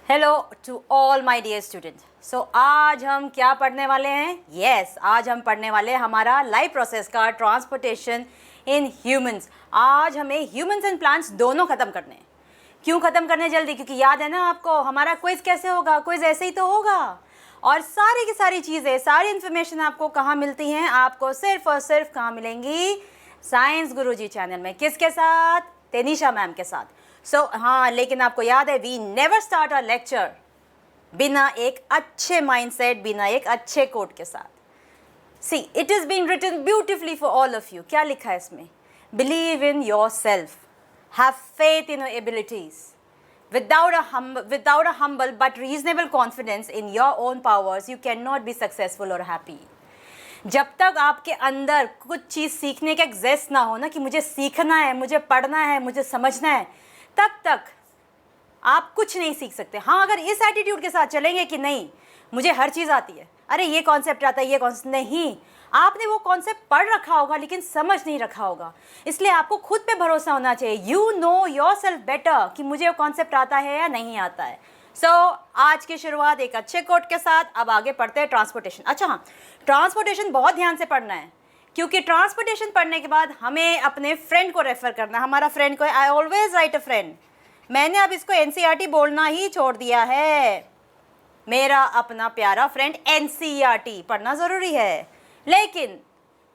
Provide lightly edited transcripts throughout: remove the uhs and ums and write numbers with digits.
Hello to all my dear students. So आज हम क्या पढ़ने वाले हैं? यस, आज हम पढ़ने वाले हैं हमारा लाइफ प्रोसेस का ट्रांसपोर्टेशन इन ह्यूमंस। आज हमें ह्यूमंस एंड प्लांट्स दोनों ख़त्म करने हैं। क्यों ख़त्म करने जल्दी? क्योंकि याद है ना आपको हमारा क्विज़ कैसे होगा? क्विज़ ऐसे ही तो होगा। और सारी की सारी चीज़ें, सारी इन्फॉर्मेशन आपको कहाँ मिलती हैं? आपको सिर्फ और सिर्फ कहाँ मिलेंगी? साइंस गुरुजी चैनल में। किसके साथ? तेनिशा मैम के साथ। हाँ, लेकिन आपको याद है we never start a lecture बिना एक अच्छे माइंडसेट, बिना एक अच्छे कोट के साथ। See, it is been written beautifully for all of you. क्या लिखा है इसमें? Believe in yourself, have faith in your abilities, without a humble but reasonable confidence in your own powers, you cannot be successful or happy. जब तक आपके अंदर कुछ चीज़ सीखने का एक ज़ेस्ट ना हो ना, कि मुझे सीखना है, मुझे पढ़ना है, मुझे समझना है, तब तक आप कुछ नहीं सीख सकते। हाँ, अगर इस एटीट्यूड के साथ चलेंगे कि नहीं मुझे हर चीज़ आती है, अरे ये कॉन्सेप्ट आता है, ये कॉन्सेप्ट नहीं, आपने वो कॉन्सेप्ट पढ़ रखा होगा लेकिन समझ नहीं रखा होगा। इसलिए आपको खुद पे भरोसा होना चाहिए। You know your self better कि मुझे वो कॉन्सेप्ट आता है या नहीं आता है। आज की शुरुआत एक अच्छे कोट के साथ। अब आगे पढ़ते हैं ट्रांसपोर्टेशन। अच्छा हाँ, ट्रांसपोर्टेशन बहुत ध्यान से पढ़ना है, क्योंकि ट्रांसपोर्टेशन पढ़ने के बाद हमें अपने फ्रेंड को रेफ़र करना है। हमारा फ्रेंड को, I always right a friend. मैंने अब इसको एनसीईआरटी बोलना ही छोड़ दिया है। मेरा अपना प्यारा फ्रेंड एनसीईआरटी पढ़ना ज़रूरी है, लेकिन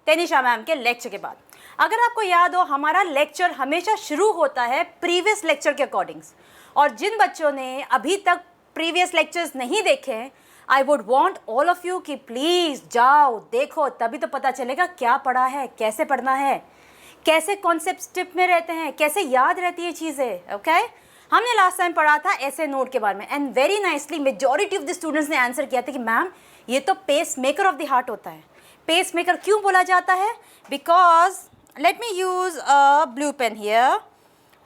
तेनिशा मैम के लेक्चर के बाद। अगर आपको याद हो, हमारा लेक्चर हमेशा शुरू होता है प्रीवियस लेक्चर के अकॉर्डिंग्स। और जिन बच्चों ने अभी तक प्रीवियस लेक्चर्स नहीं देखे हैं, I would want all of you कि प्लीज़ जाओ देखो, तभी तो पता चलेगा क्या पढ़ा है, कैसे पढ़ना है, कैसे कॉन्सेप्ट टिप में रहते हैं, कैसे याद रहती है चीज़ें। ओके, हमने लास्ट टाइम पढ़ा था ऐसे नोट के बारे में, and very nicely majority of the students ने आंसर किया था कि मैम ये तो pacemaker of the heart होता है। पेस मेकर क्यों बोला जाता है? Because let me use a blue pen here.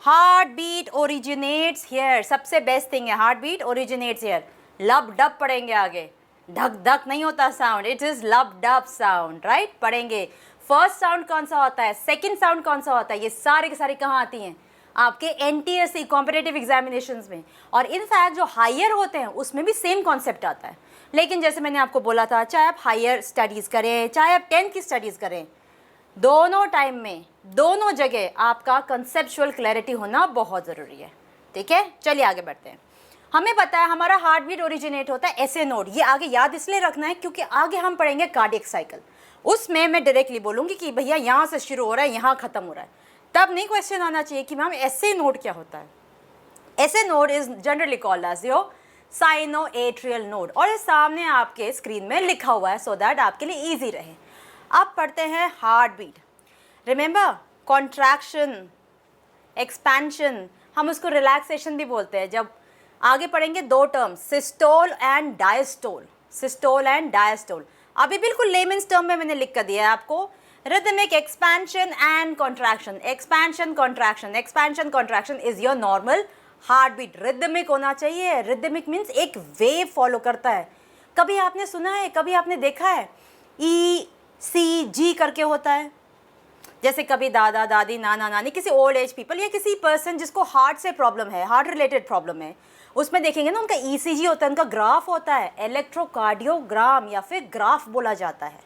Heartbeat originates here. सबसे बेस्ट थिंग है, heartbeat originates here. Lub dub पढ़ेंगे आगे, धक धक नहीं होता sound, it is lub dub sound, right? पढ़ेंगे फर्स्ट साउंड कौन सा होता है, सेकंड साउंड कौन सा होता है, ये सारे के सारे कहाँ आती हैं? आपके एनटीएससी कॉम्पिटिटिव एग्जामिनेशंस में। और इनफैक्ट जो हायर होते हैं उसमें भी सेम कॉन्सेप्ट आता है। लेकिन जैसे मैंने आपको बोला था, चाहे आप हायर स्टडीज़ करें, चाहे आप 10th की स्टडीज़ करें, दोनों टाइम में, दोनों जगह आपका कंसेप्चुअल क्लैरिटी होना बहुत ज़रूरी है। ठीक है, चलिए आगे बढ़ते हैं। हमें पता है हमारा हार्ट बीट ओरिजिनेट होता है ऐसे नोड। ये आगे याद इसलिए रखना है क्योंकि आगे हम पढ़ेंगे कार्डियक साइकिल। उसमें मैं डायरेक्टली बोलूँगी कि भैया यहाँ से शुरू हो रहा है, यहाँ ख़त्म हो रहा है। तब नहीं क्वेश्चन आना चाहिए कि मैम ऐसे नोड क्या होता है। ऐसे node is generally called as your sinoatrial node, और ये सामने आपके स्क्रीन में लिखा हुआ है सो दैट आपके लिए ईजी रहे। अब पढ़ते हैं heartbeat. Remember, contraction, expansion, हम उसको रिलैक्सेशन भी बोलते हैं। जब आगे पढ़ेंगे दो terms, systole and diastole. Systole and diastole अभी बिल्कुल लेमन्स टर्म में मैंने लिख कर दिया है आपको। Rhythmic expansion and contraction, expansion contraction, expansion contraction is your normal heartbeat. Rhythmic होना चाहिए। रिदमिक मीन्स एक वेव फॉलो करता है। कभी आपने सुना है, कभी आपने देखा है ECG करके होता है? जैसे कभी दादा दादी, नाना नानी, किसी ओल्ड एज पीपल या किसी पर्सन जिसको हार्ट से प्रॉब्लम है, हार्ट रिलेटेड प्रॉब्लम है, उसमें देखेंगे ना उनका ECG होता है, उनका ग्राफ होता है, इलेक्ट्रोकार्डियोग्राम या फिर ग्राफ बोला जाता है।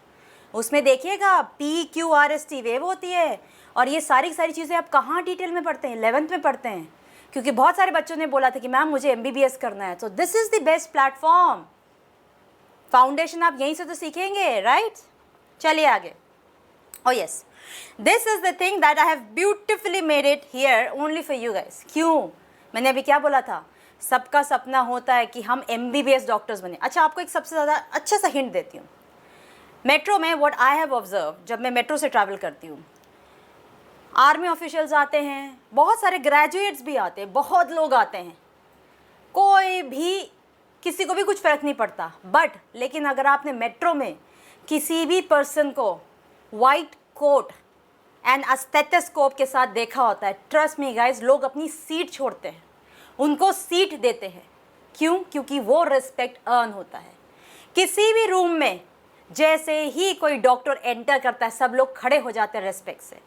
उसमें देखिएगा PQRST वेव होती है। और ये सारी की सारी चीज़ें आप कहाँ डिटेल में पढ़ते हैं? 11th में पढ़ते हैं, क्योंकि बहुत सारे बच्चों ने बोला था कि मैम मुझे MBBS करना है। तो this is the best platform. Foundation आप यहीं से तो सीखेंगे, राइट? चलिए आगे। Oh yes, this is the thing that I have beautifully made it here only for you guys. क्यों? मैंने अभी क्या बोला था? सबका सपना होता है कि हम MBBS डॉक्टर्स बने। अच्छा, आपको एक सबसे ज़्यादा अच्छा सा हिंट देती हूँ। मेट्रो में व्हाट आई हैव ऑब्जर्व, जब मैं मेट्रो से ट्रैवल करती हूँ, आर्मी ऑफिशियल्स आते हैं, बहुत सारे ग्रेजुएट्स भी आते हैं, बहुत लोग आते हैं, कोई भी, किसी को भी कुछ फ़र्क नहीं पड़ता। बट लेकिन अगर आपने मेट्रो में किसी भी पर्सन को वाइट कोट एंड स्टेथोस्कोप के साथ देखा होता है, ट्रस्ट मी गाइज, लोग अपनी सीट छोड़ते हैं, उनको सीट देते हैं। क्यों? क्योंकि वो रिस्पेक्ट अर्न होता है। किसी भी रूम में जैसे ही कोई डॉक्टर एंटर करता है, सब लोग खड़े हो जाते हैं रेस्पेक्ट से।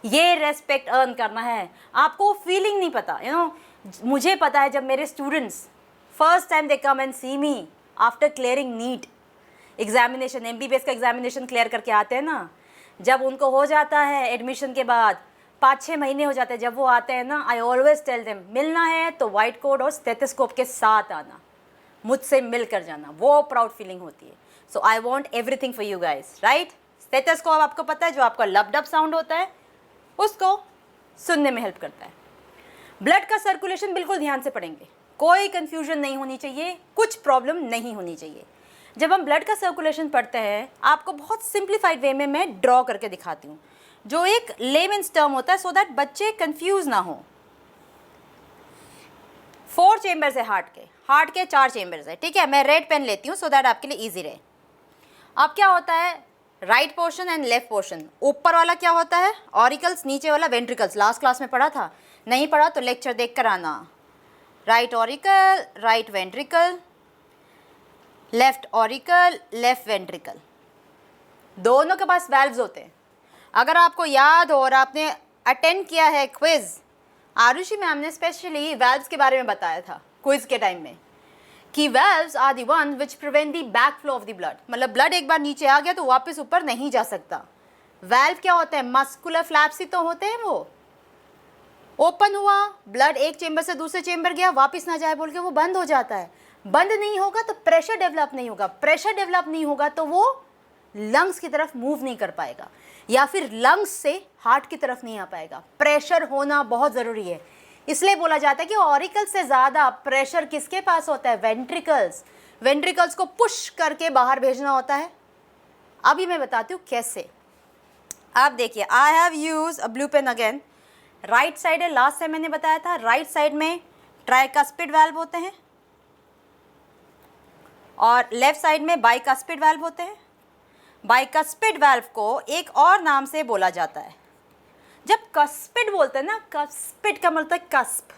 ये रेस्पेक्ट अर्न करना है। आपको फीलिंग नहीं पता, मुझे पता है जब मेरे students first time they come and see me after clearing NEET examination, MBBS का एग्जामिनेशन क्लियर करके आते हैं ना, जब उनको हो जाता है एडमिशन के बाद 5-6 महीने हो जाते हैं, जब वो आते हैं ना, आई ऑलवेज टेल देम मिलना है तो वाइट कोट और स्टेथोस्कोप के साथ आना, मुझसे मिल कर जाना, वो प्राउड फीलिंग होती है. So I want everything for you guys, right. Stethoscope आपको पता है जो आपका लब डब साउंड होता है उसको सुनने में हेल्प करता है. ब्लड का सर्कुलेशन बिल्कुल ध्यान से पढ़ेंगे, कोई कंफ्यूजन नहीं होनी चाहिए, कुछ प्रॉब्लम नहीं होनी चाहिए. जब हम ब्लड का सर्कुलेशन पढ़ते हैं आपको बहुत सिंप्लीफाइड वे में मैं ड्रॉ करके दिखाती हूँ, जो एक लेमन्स टर्म होता है, सो दैट बच्चे कंफ्यूज ना हो. 4 चेम्बर्स है हार्ट के 4 चेम्बर्स है, ठीक है. मैं रेड पेन लेती हूँ सो दैट आपके लिए ईजी रहे. अब क्या होता है, right portion and left portion. ऊपर वाला क्या होता है, ऑरिकल्स, नीचे वाला वेंट्रिकल्स. लास्ट क्लास में पढ़ा था, नहीं पढ़ा तो लेक्चर देख कर आना. Right auricle, right ventricle, left auricle, left ventricle, दोनों के पास वैल्व्स होते हैं. अगर आपको याद हो और आपने अटेंड किया है क्विज, आरुषि मैम ने स्पेशली वैल्व्स के बारे में बताया था क्विज के टाइम में कि valves are the one which prevent the back flow of the blood. मतलब ब्लड एक बार नीचे आ गया तो वापस ऊपर नहीं जा सकता. वैल्व क्या होता है, मस्कुलर फ्लैप्स ही तो होते हैं. वो ओपन हुआ, ब्लड एक चेंबर से दूसरे चेंबर गया, वापस ना जाए बोल के वो बंद हो जाता है. बंद नहीं होगा तो प्रेशर डेवलप नहीं होगा, प्रेशर डेवलप नहीं होगा तो वो लंग्स की तरफ मूव नहीं कर पाएगा, या फिर लंग्स से हार्ट की तरफ नहीं आ पाएगा. प्रेशर होना बहुत ज़रूरी है. इसलिए बोला जाता है कि ऑरिकल से ज़्यादा प्रेशर किसके पास होता है, वेंट्रिकल्स. वेंट्रिकल्स को पुश करके बाहर भेजना होता है. अभी मैं बताती हूँ कैसे. आप देखिए, I have use a blue pen again. Right side है, लास्ट टाइम मैंने बताया था, राइट साइड में ट्राइकस्पिड वाल्व होते हैं और लेफ्ट साइड में बाइकस्पिड वाल्व होते हैं. बाइकस्पिड वाल्व को एक और नाम से बोला जाता है. जब कस्पिड बोलते हैं ना, कस्पिड का मतलब कस्प,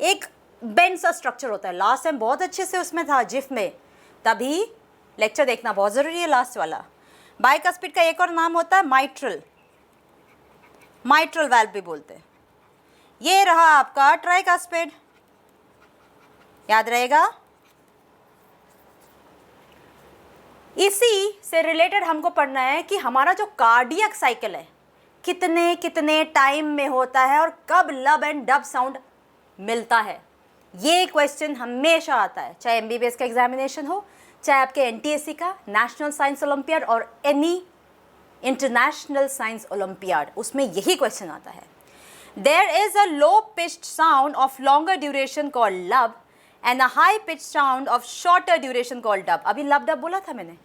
एक बेंड सा स्ट्रक्चर होता है. लास्ट टाइम बहुत अच्छे से उसमें था जिफ में, तभी लेक्चर देखना बहुत ज़रूरी है लास्ट वाला. बाइकस्पिड का एक और नाम होता है माइट्रल, माइट्रल वाल्व भी बोलते हैं. ये रहा आपका ट्राइकस्पिड, याद रहेगा. इसी से रिलेटेड हमको पढ़ना है कि हमारा जो कार्डियक साइकिल है कितने कितने टाइम में होता है और कब लब एंड डब साउंड मिलता है. ये क्वेश्चन हमेशा आता है, चाहे MBBS का एग्जामिनेशन हो, चाहे आपके NTSC का, नेशनल साइंस ओलंपियाड और एनी इंटरनेशनल साइंस ओलंपियाड, उसमें यही क्वेश्चन आता है. There is a low pitched sound of longer duration called lub and a high pitch sound of shorter duration called dub. अभी लब डब बोला था मैंने,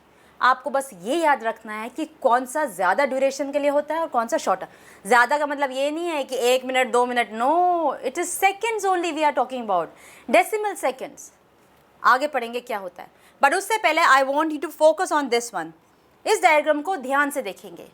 आपको बस ये याद रखना है कि कौन सा ज़्यादा ड्यूरेशन के लिए होता है और कौन सा शॉर्टर. ज़्यादा का मतलब ये नहीं है कि 1 minute 2 minute, no, it is seconds only we are talking about, decimal seconds. आगे पढ़ेंगे क्या होता है, बट उससे पहले I want you to focus on this one. इस डायग्राम को ध्यान से देखेंगे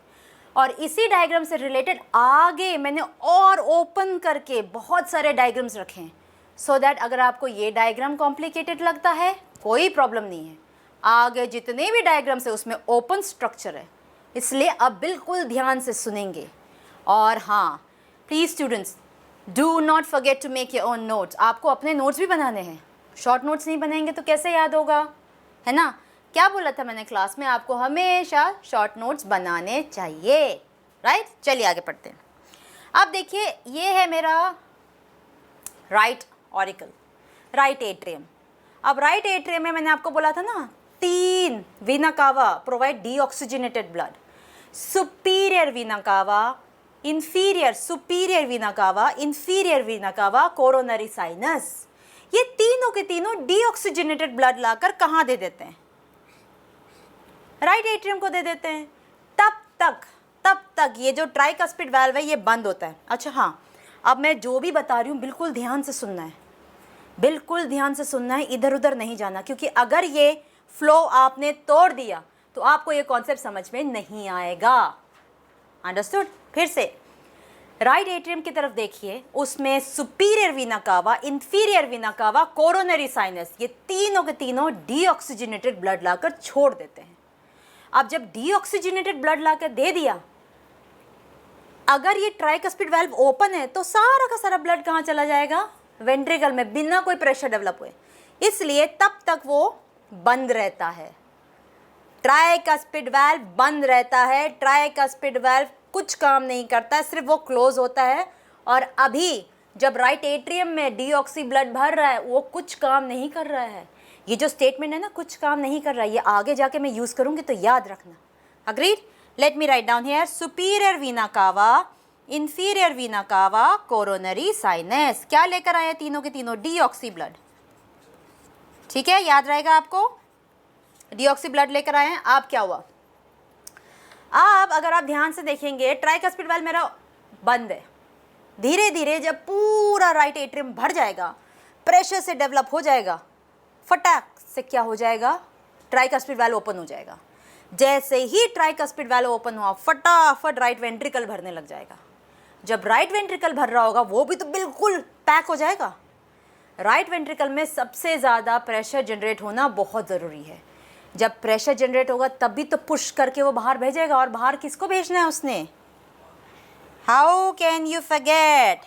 और इसी डायग्राम से रिलेटेड आगे मैंने और ओपन करके बहुत सारे डायग्राम्स रखे हैं, सो दैट अगर आपको ये डायग्राम कॉम्प्लिकेटेड लगता है कोई प्रॉब्लम नहीं है. आगे जितने भी डायग्राम्स है उसमें ओपन स्ट्रक्चर है, इसलिए अब बिल्कुल ध्यान से सुनेंगे. और हाँ, please students, do not forget to make your own notes. आपको अपने नोट्स भी बनाने हैं, शॉर्ट नोट्स नहीं बनाएंगे तो कैसे याद होगा, है ना. क्या बोला था मैंने क्लास में, आपको हमेशा शॉर्ट नोट्स बनाने चाहिए, राइट. चलिए आगे पढ़ते हैं. अब देखिए, ये है मेरा राइट ऑरिकल, राइट एट्रियम. अब राइट एट्रियम में मैंने आपको बोला था ना, 3 वीना कावा provide deoxygenated blood. Superior Veena कावा, इंफीरियर, सुपीरियर वीना कावा, inferior vena cava, coronary sinus. ये तीनों के तीनों डीऑक्सीजनेटेड ब्लड लाकर कहाँ दे देते हैं, राइट एट्रियम को दे देते हैं. तब तक ये जो ट्राइकस्पिड वाल्व है ये बंद होता है. अच्छा हाँ, अब मैं जो भी बता रही हूँ बिल्कुल ध्यान से सुनना है, बिल्कुल ध्यान से सुनना है, इधर उधर नहीं जाना, क्योंकि अगर ये फ्लो आपने तोड़ दिया तो आपको ये कॉन्सेप्ट समझ में नहीं आएगा. अंडरस्टूड. फिर से राइट एट्रियम की तरफ देखिए, उसमें सुपीरियर वीना कावा, inferior vena cava, coronary sinus, ये तीनों के तीनों डीऑक्सीजनेटेड ब्लड लाकर छोड़ देते हैं. अब जब डीऑक्सीजनेटेड ब्लड लाकर दे दिया, अगर ये ट्राइकस्पिड वाल्व ओपन है तो सारा का सारा ब्लड कहाँ चला जाएगा, वेंट्रिकल में, बिना कोई प्रेशर डेवलप हुए. इसलिए तब तक वो बंद रहता है। ट्राइकस्पिड वाल्व बंद रहता है, ट्राइकस्पिड वाल्व कुछ काम नहीं करता है, सिर्फ वो क्लोज होता है। और अभी जब राइट एट्रियम में डीऑक्सी ब्लड भर रहा है वो कुछ काम नहीं कर रहा है। ये जो स्टेटमेंट है ना, कुछ काम नहीं कर रहा है, ये आगे जाके मैं यूज़ करूँगी तो याद रखना। Agreed? Late me write down here, superior Veena कावा, inferior vena cava, coronary sinus. क्या लेकर आए तीनों के तीनों? Deoxy blood. ठीक है, याद रहेगा आपको, डीऑक्सी ब्लड लेकर आए हैं। अब क्या हुआ? अब अगर आप ध्यान से देखेंगे, ट्राइकस्पिड वाल्व मेरा बंद है। धीरे धीरे जब पूरा राइट एट्रियम भर जाएगा, प्रेशर से डेवलप हो जाएगा, फटाक से क्या हो जाएगा? ट्राइकस्पिड वाल्व ओपन हो जाएगा। जैसे ही ट्राइकस्पिड वाल्व ओपन हुआ, फटाफट राइट वेंट्रिकल भरने लग जाएगा। जब राइट वेंट्रिकल भर रहा होगा वो भी तो बिल्कुल पैक हो जाएगा। राइट वेंट्रिकल में सबसे ज़्यादा प्रेशर जनरेट होना बहुत ज़रूरी है। जब प्रेशर जनरेट होगा तभी तो पुश करके वो बाहर भेजेगा, और बाहर किसको भेजना है उसने? How can you forget?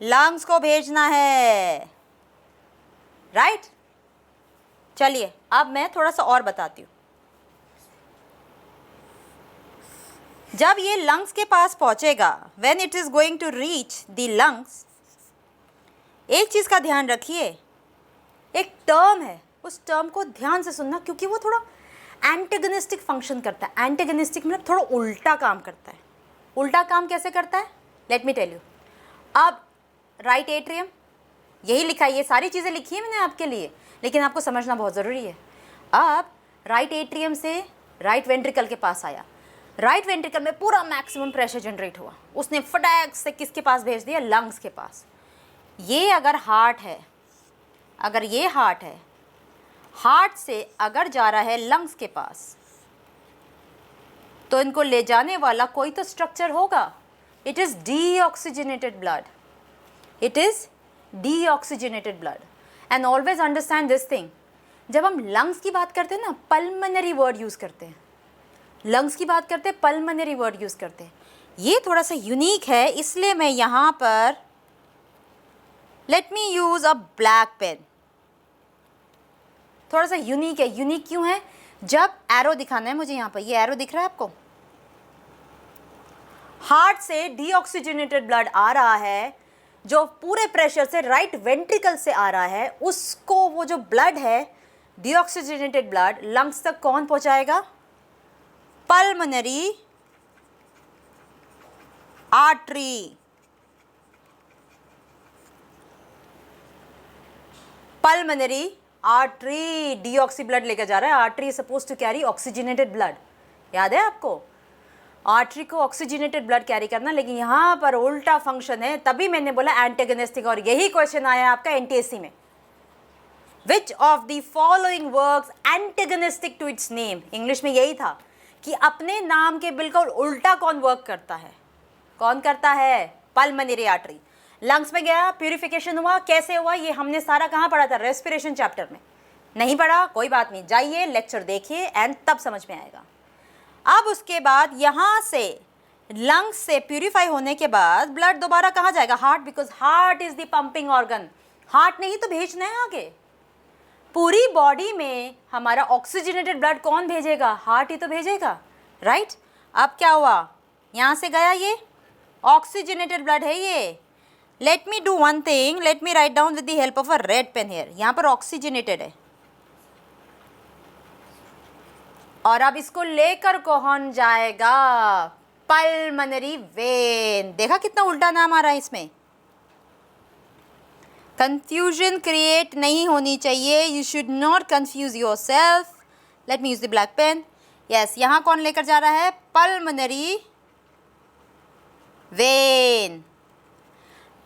Lungs को भेजना है, राइट? चलिए अब मैं थोड़ा सा और बताती हूँ। जब ये लंग्स के पास पहुँचेगा, when it is going to reach the lungs, एक चीज़ का ध्यान रखिए, एक टर्म है, उस टर्म को ध्यान से सुनना, क्योंकि वो थोड़ा एंटेगनिस्टिक फंक्शन करता है। एंटेगनिस्टिक मतलब थोड़ा उल्टा काम करता है। उल्टा काम कैसे करता है? Let me tell you. अब राइट एट्रियम, यही लिखा है, ये सारी चीज़ें लिखी है मैंने आपके लिए, लेकिन आपको समझना बहुत ज़रूरी है। अब राइट एट्रियम से राइट वेंट्रिकल के पास आया, राइट वेंट्रिकल में पूरा मैक्सिमम प्रेशर जनरेट हुआ, उसने फटाक से किसके पास भेज दिया? लंग्स के पास। ये अगर हार्ट है, अगर ये हार्ट है, हार्ट से अगर जा रहा है लंग्स के पास, तो इनको ले जाने वाला कोई तो स्ट्रक्चर होगा। It is deoxygenated blood, it is deoxygenated blood. And always understand this thing, जब हम लंग्स की बात करते हैं ना, पल्मनरी वर्ड यूज़ करते हैं। लंग्स की बात करते हैं, पल्मनरी वर्ड यूज़ करते हैं। ये थोड़ा सा यूनिक है, इसलिए मैं यहाँ पर let me use a black pen. थोड़ा सा यूनिक है। यूनिक क्यों है? जब एरो दिखाना है मुझे, यहाँ पर ये एरो दिख रहा है आपको, हार्ट से डीऑक्सीजनेटेड ब्लड आ रहा है, जो पूरे प्रेशर से राइट वेंट्रिकल से आ रहा है, उसको वो जो ब्लड है डीऑक्सीजनेटेड ब्लड लंग्स तक कौन पहुंचाएगा? Pulmonary artery. Pulmonary artery deoxy blood लेकर जा रहा है। Artery is suppose to carry oxygenated blood, याद है आपको? आर्टरी को ऑक्सीजनेटेड ब्लड कैरी करना, लेकिन यहाँ पर उल्टा फंक्शन है। तभी मैंने बोला एंटेगनिस्टिक, और यही क्वेश्चन आया आपका एनटीएससी में। Which of the following works antagonistic to its name? English में यही था कि अपने नाम के बिल्कुल उल्टा कौन वर्क करता है? कौन करता है? Pulmonary artery. लंग्स में गया, प्यूरिफिकेशन हुआ, कैसे हुआ? ये हमने सारा कहाँ पढ़ा था? रेस्पिरेशन चैप्टर में। नहीं पढ़ा? कोई बात नहीं, जाइए लेक्चर देखिए एंड तब समझ में आएगा। अब उसके बाद यहाँ से लंग्स से प्यूरिफाई होने के बाद ब्लड दोबारा कहाँ जाएगा? Heart, because heart is the pumping organ. Heart ने ही तो भेजना है आगे। पूरी बॉडी में हमारा ऑक्सीजनेटेड ब्लड कौन भेजेगा? हार्ट ही तो भेजेगा, राइट? अब क्या हुआ? यहाँ से गया, ये ऑक्सीजनेटेड ब्लड है ये। Let me do one thing, let me write down with the help of a red pen here. यहाँ पर ऑक्सीजनेटेड है, और अब इसको लेकर कौन जाएगा? Pulmonary when. देखा कितना उल्टा नाम आ रहा है इसमें? कंफ्यूजन क्रिएट नहीं होनी चाहिए, you should not confuse yourself. Let me use the black pen. Yes, यहाँ कौन लेकर जा रहा है? Pulmonary vein.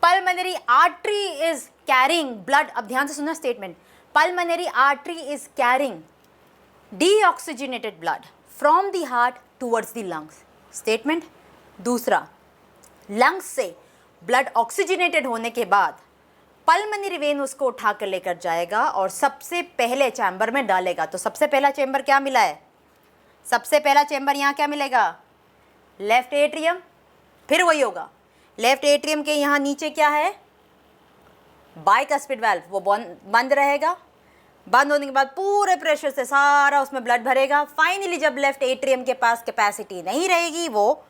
Pulmonary artery is carrying blood. अब ध्यान से सुनना statement. Pulmonary artery is carrying deoxygenated blood from the heart towards the lungs. Statement दूसरा, लंग्स से ब्लड ऑक्सीजनेटेड होने के बाद पल्मनरी वेन उसको उठा कर लेकर जाएगा और सबसे पहले चैम्बर में डालेगा। तो सबसे पहला चैम्बर क्या मिला है? सबसे पहला चैम्बर यहाँ क्या मिलेगा? Left atrium. फिर वही होगा, लेफ्ट एट्रियम के यहाँ नीचे क्या है? बाइकस्पिड वाल्व वो बंद रहेगा, बंद होने के बाद पूरे प्रेशर से सारा उसमें ब्लड भरेगा। फाइनली जब लेफ्ट एट्रियम के पास कैपेसिटी नहीं रहेगी, वो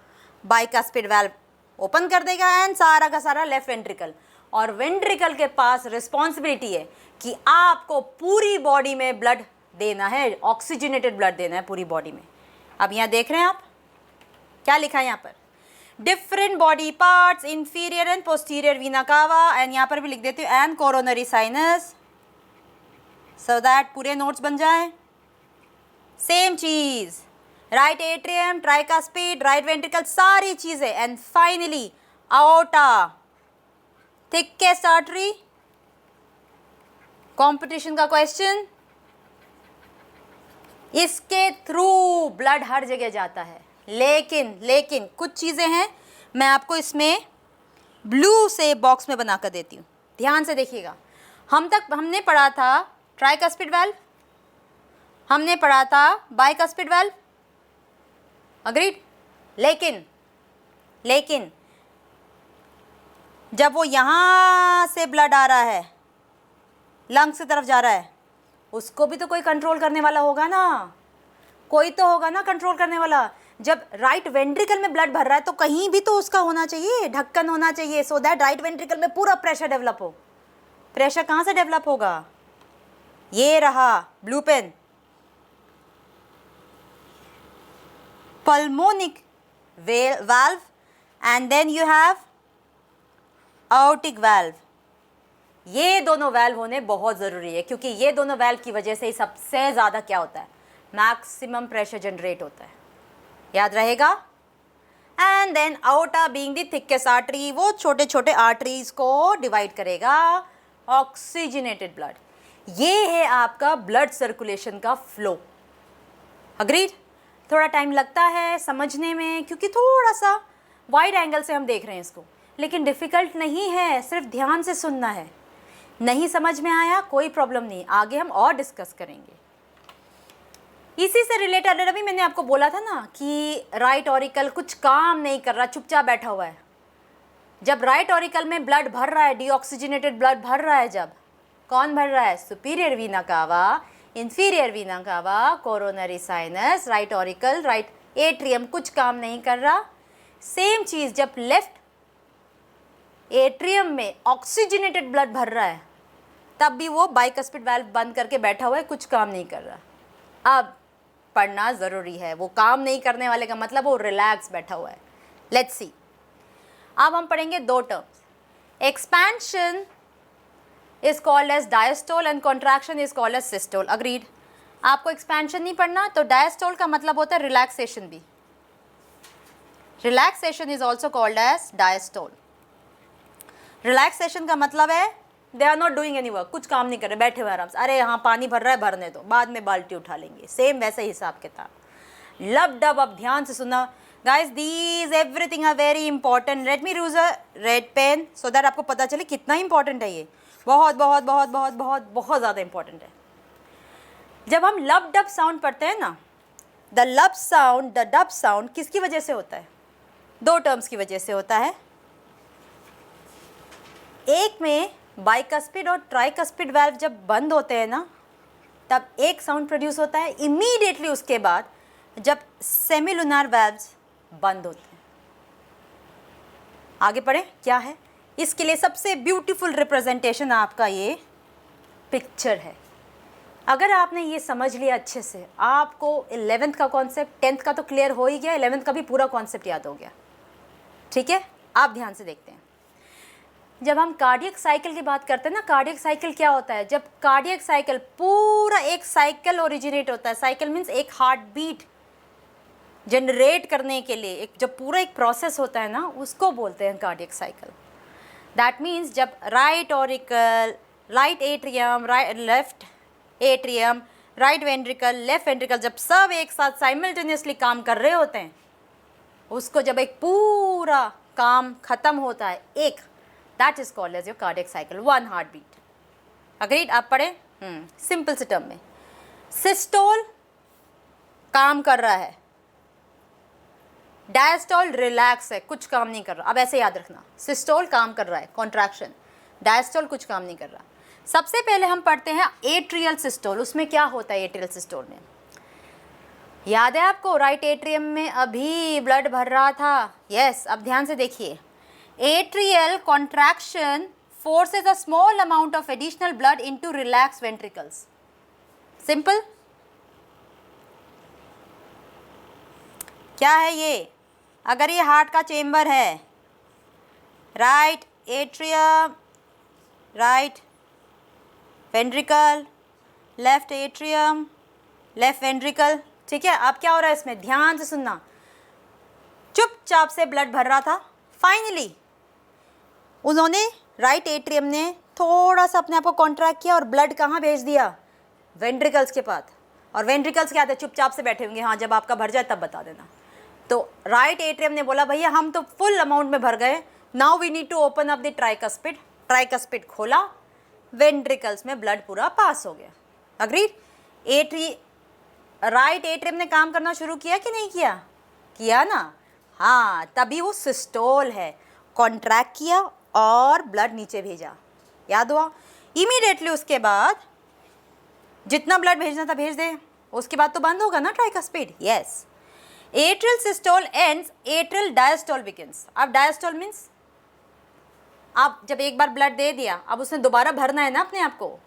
बाइकस्पिड वाल्व ओपन कर देगा एंड सारा का सारा लेफ्ट वेंट्रिकल, और वेंट्रिकल के पास रिस्पॉन्सिबिलिटी है कि आपको पूरी बॉडी में ब्लड देना है, ऑक्सीजनेटेड ब्लड देना है पूरी बॉडी में। अब यहाँ देख रहे हैं आप क्या लिखा है यहाँ पर, different body parts, inferior and posterior vena cava, and यहाँ पर भी लिख देती हूँ and coronary sinus, so that पूरे नोट्स बन जाए। सेम चीज, right atrium, tricuspid, right ventricle, सारी चीजें, and finally aorta, thickest artery. Competition का क्वेश्चन, इसके थ्रू ब्लड हर जगह जाता है, लेकिन कुछ चीज़ें हैं, मैं आपको इसमें ब्लू से बॉक्स में बना कर देती हूँ, ध्यान से देखिएगा। हमने पढ़ा था ट्राइकास्पिड वाल्व, हमने पढ़ा था बाइकास्पिड वाल्व, अग्रीड। लेकिन जब वो यहाँ से ब्लड आ रहा है, लंग्स की तरफ जा रहा है, उसको भी तो कोई कंट्रोल करने वाला होगा ना, कोई तो होगा ना कंट्रोल करने वाला। जब राइट वेंट्रिकल में ब्लड भर रहा है तो कहीं भी तो उसका होना चाहिए, ढक्कन होना चाहिए, सो दैट राइट वेंट्रिकल में पूरा प्रेशर डेवलप हो। प्रेशर कहाँ से डेवलप होगा, ये रहा blue pen, pulmonic valve, and then you have aortic valve। ये दोनों वाल्व होने बहुत ज़रूरी है, क्योंकि ये दोनों वाल्व की वजह से ही सबसे ज़्यादा क्या होता है, मैक्सिमम प्रेशर जनरेट होता है, याद रहेगा। And then aorta being the thickest artery, वो छोटे छोटे आर्टरीज को डिवाइड करेगा ऑक्सीजनेटेड ब्लड। ये है आपका ब्लड सर्कुलेशन का फ्लो, अग्रीड। थोड़ा टाइम लगता है समझने में, क्योंकि थोड़ा सा वाइड एंगल से हम देख रहे हैं इसको, लेकिन डिफ़िकल्ट नहीं है, सिर्फ ध्यान से सुनना है। नहीं समझ में आया कोई प्रॉब्लम नहीं, आगे हम और डिस्कस करेंगे। इसी से रिलेटेड अभी मैंने आपको बोला था ना कि राइट ऑरिकल कुछ काम नहीं कर रहा, चुपचाप बैठा हुआ है। जब राइट ऑरिकल में ब्लड भर रहा है, डीऑक्सीजनेटेड ब्लड भर रहा है, जब कौन भर रहा है, सुपीरियर वीना कावा, inferior vena cava, coronary sinus, right auricle, right atrium कुछ काम नहीं कर रहा। सेम चीज़ जब लेफ्ट एट्रियम में ऑक्सीजनेटेड ब्लड भर रहा है, तब भी वो बाइकस्पिड वाल्व बंद करके बैठा हुआ है, कुछ काम नहीं कर रहा। अब पढ़ना ज़रूरी है, वो काम नहीं करने वाले का मतलब वो रिलैक्स बैठा हुआ है। लेट्स सी, अब हम पढ़ेंगे दो terms, expansion is called as diastole and contraction is called as systole, agreed। आपको एक्सपेंशन नहीं पढ़ना, तो डायस्टोल का मतलब होता है रिलैक्सेशन भी, relaxation is also called as diastole. Relaxation का मतलब है they are not doing any work, कुछ काम नहीं कर रहे, बैठे हुए आराम से, अरे हाँ पानी भर रहा है भरने दो, बाद में बाल्टी उठा लेंगे, सेम वैसे हिसाब किताब। लब डब, अब ध्यान से सुना guys, these everything are very important. Let me use a red pen so that आपको पता चले कितना इंपॉर्टेंट है ये, बहुत बहुत बहुत बहुत बहुत बहुत ज़्यादा इंपॉर्टेंट है। जब हम लब डब साउंड पढ़ते हैं ना, द लब साउंड, द डब साउंड किसकी वजह से होता है, दो टर्म्स की वजह से होता है। एक में बाइकस्पिड और ट्राइकस्पिड वाल्व जब बंद होते हैं ना, तब एक साउंड प्रोड्यूस होता है, इमीडिएटली उसके बाद जब सेमिलुनार वाल्व्स बंद होते हैं। आगे पढ़ें क्या है, इसके लिए सबसे ब्यूटीफुल रिप्रेजेंटेशन आपका ये पिक्चर है। अगर आपने ये समझ लिया अच्छे से, आपको 11th का कॉन्सेप्ट 10th का तो क्लियर हो ही गया, 11th का भी पूरा कॉन्सेप्ट याद हो गया, ठीक है। आप ध्यान से देखते हैं, जब हम कार्डियक साइकिल की बात करते हैं ना, कार्डियक साइकिल क्या होता है, जब कार्डियक साइकिल पूरा एक साइकिल ओरिजिनेट होता है, साइकिल मीन्स एक हार्ट बीट जनरेट करने के लिए एक जब पूरा एक प्रोसेस होता है ना, उसको बोलते हैं कार्डियक साइकिल। दैट मीन्स जब right auricle, right atrium, right left atrium, right ventricle, left ventricle, जब सब एक साथ साइमल्टेनियसली काम कर रहे होते हैं, उसको जब एक पूरा काम खत्म होता है एक, that is called as your cardiac cycle, one heartbeat. Agreed, आप पढ़ें सिंपल से टर्म में। सिस्टोल काम कर रहा है, डायस्टोल रिलैक्स है, कुछ काम नहीं कर रहा। अब ऐसे याद रखना, सिस्टोल काम कर रहा है, कॉन्ट्रैक्शन, डायस्टोल कुछ काम नहीं कर रहा। सबसे पहले हम पढ़ते हैं एट्रियल सिस्टोल। उसमें क्या होता है एट्रियल सिस्टोल में? याद है आपको, राइट एट्रियम में अभी ब्लड भर रहा था। यस, अब ध्यान से देखिए, atrial contraction forces a small amount of additional blood into relaxed ventricles. Simple. क्या है ये? अगर ये हार्ट का चेम्बर है, right atrium, right ventricle, left atrium, left ventricle, ठीक है। अब क्या हो रहा है इसमें? ध्यान से सुनना। चुपचाप से ब्लड भर रहा था, फाइनली उन्होंने राइट एट्रियम ने थोड़ा सा अपने आप को कॉन्ट्रैक्ट किया और ब्लड कहाँ भेज दिया? वेंट्रिकल्स के पास। और वेंट्रिकल्स क्या थे? चुपचाप से बैठे होंगे, हाँ जब आपका भर जाए तब बता देना। तो राइट एट्रियम ने बोला भैया हम तो फुल अमाउंट में भर गए, now we need to open up the tricuspid. Tricuspid खोला, वेंट्रिकल्स में ब्लड पूरा पास हो गया। अग्रीड? राइट एट्रियम ने काम करना शुरू किया कि नहीं किया? किया ना, हाँ, तभी वो सिस्टोल है। कॉन्ट्रैक्ट किया और ब्लड नीचे भेजा, याद हुआ? इमीडिएटली उसके बाद जितना ब्लड भेजना था भेज दे, उसके बाद तो बंद होगा ना tricuspid. Yes, atrial systole ends, atrial diastole begins. अब डायस्टोल मीन्स आप जब एक बार ब्लड दे दिया, अब उसने दोबारा भरना है ना अपने आप को,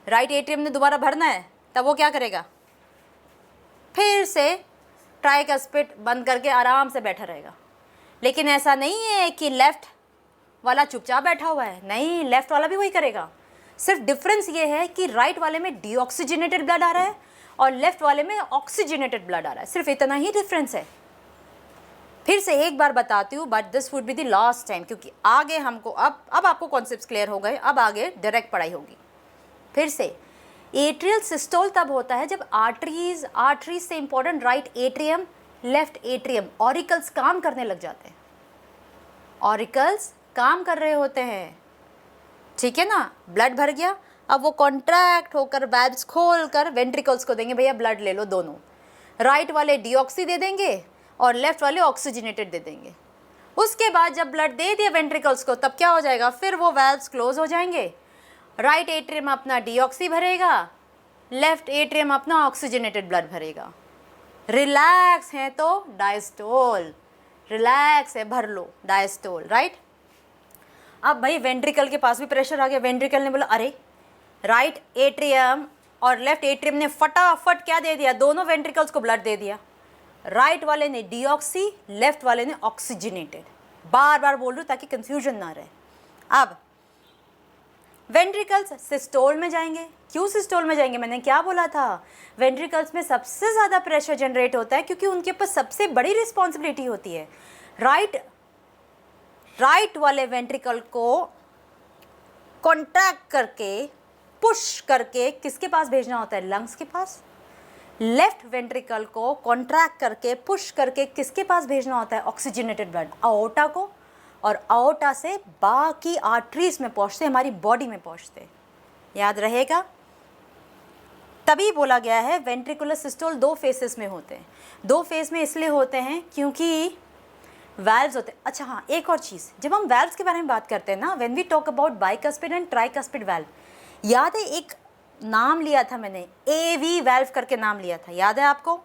राइट एट्रियम ने दोबारा भरना है, तब वो क्या करेगा? फिर से ट्राइकस्पिड बंद करके आराम से बैठा रहेगा। लेकिन ऐसा नहीं है कि लेफ्ट वाला चुपचाप बैठा हुआ है, नहीं, लेफ्ट वाला भी वही करेगा। सिर्फ डिफरेंस ये है कि राइट वाले में डीऑक्सीजनेटेड ब्लड आ रहा है और लेफ्ट वाले में ऑक्सीजनेटेड ब्लड आ रहा है, सिर्फ इतना ही डिफरेंस है। फिर से एक बार बताती हूँ, but this would be the last time, क्योंकि आगे हमको अब आपको कॉन्सेप्ट्स क्लियर हो गए, अब आगे डायरेक्ट पढ़ाई होगी। फिर से एट्रियल सिस्टोल तब होता है जब आर्टरीज से important right atrium, left atrium, auricles काम करने लग जाते हैं। ऑरिकल्स काम कर रहे होते हैं, ठीक है ना। ब्लड भर गया, अब वो कॉन्ट्रैक्ट होकर वैल्व्स खोल कर वेंट्रिकल्स को देंगे, भैया ब्लड ले लो दोनों। राइट वाले डीऑक्सी दे देंगे और लेफ्ट वाले ऑक्सीजनेटेड दे देंगे। उसके बाद जब ब्लड दे दिया वेंट्रिकल्स को, तब क्या हो जाएगा? फिर वो वैल्व्स क्लोज हो जाएंगे। राइट एट्रियम अपना डीऑक्सी भरेगा, लेफ्ट एट्रियम अपना ऑक्सीजनेटेड ब्लड भरेगा। रिलैक्स है तो डायस्टोल, रिलैक्स है भर लो डायस्टोल, राइट। अब भाई वेंट्रिकल के पास भी प्रेशर आ गया। वेंट्रिकल ने बोला अरे राइट एट्रियम और लेफ्ट एट्रियम ने फटाफट क्या दे दिया? दोनों वेंट्रिकल्स को ब्लड दे दिया। राइट वाले ने डीऑक्सी, लेफ्ट वाले ने ऑक्सीजनेटेड। बार बार बोल रही हूँ ताकि कंफ्यूजन ना रहे। अब वेंट्रिकल्स सिस्टोल में जाएंगे। क्यों सिस्टोल में जाएंगे? मैंने क्या बोला था? वेंट्रिकल्स में सबसे ज़्यादा प्रेशर जनरेट होता है क्योंकि उनके पास सबसे बड़ी रिस्पॉन्सिबिलिटी होती है। राइट वाले वेंट्रिकल को कॉन्ट्रैक्ट करके, पुश करके किसके पास भेजना होता है? लंग्स के पास। लेफ्ट वेंट्रिकल को कॉन्ट्रैक्ट करके, पुश करके किसके पास भेजना होता है? ऑक्सीजनेटेड ब्लड, अओर्टा को। और अओर्टा से बाकी आर्टरीज में पहुंचते, हमारी बॉडी में पहुंचते। याद रहेगा? तभी बोला गया है वेंट्रिकुलर सिस्टोल 2 फेसेस में होते हैं। 2 फेस में इसलिए होते हैं क्योंकि वैल्व्स होते हैं। अच्छा हाँ, एक और चीज़, जब हम वैल्व्स के बारे में बात करते हैं ना, when we talk about bicuspid and tricuspid valve, याद है एक नाम लिया था मैंने, एवी वैल्व करके नाम लिया था, याद है आपको?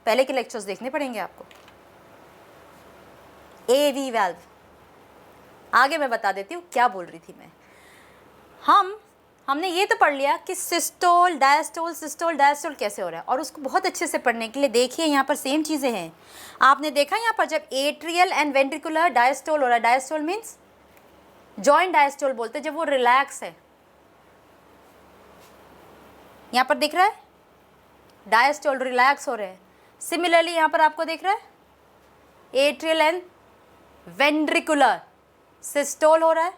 पहले के लेक्चर्स देखने पड़ेंगे आपको। एवी वैल्व, आगे मैं बता देती हूँ क्या बोल रही थी मैं। हमने ये तो पढ़ लिया कि सिस्टोल डायस्टोल, सिस्टोल डायस्टोल कैसे हो रहा है, और उसको बहुत अच्छे से पढ़ने के लिए देखिए यहाँ पर सेम चीज़ें हैं। आपने देखा यहाँ पर जब एट्रियल एंड वेंट्रिकुलर डायस्टोल हो रहा है, डायस्टोल मीन्स जॉइंट डायस्टोल बोलते हैं जब वो रिलैक्स है। यहाँ पर दिख रहा है डायस्टोल रिलैक्स हो रहे हैं। सिमिलरली यहाँ पर आपको दिख रहा है एट्रियल एंड वेंट्रिकुलर सिस्टोल हो रहा है,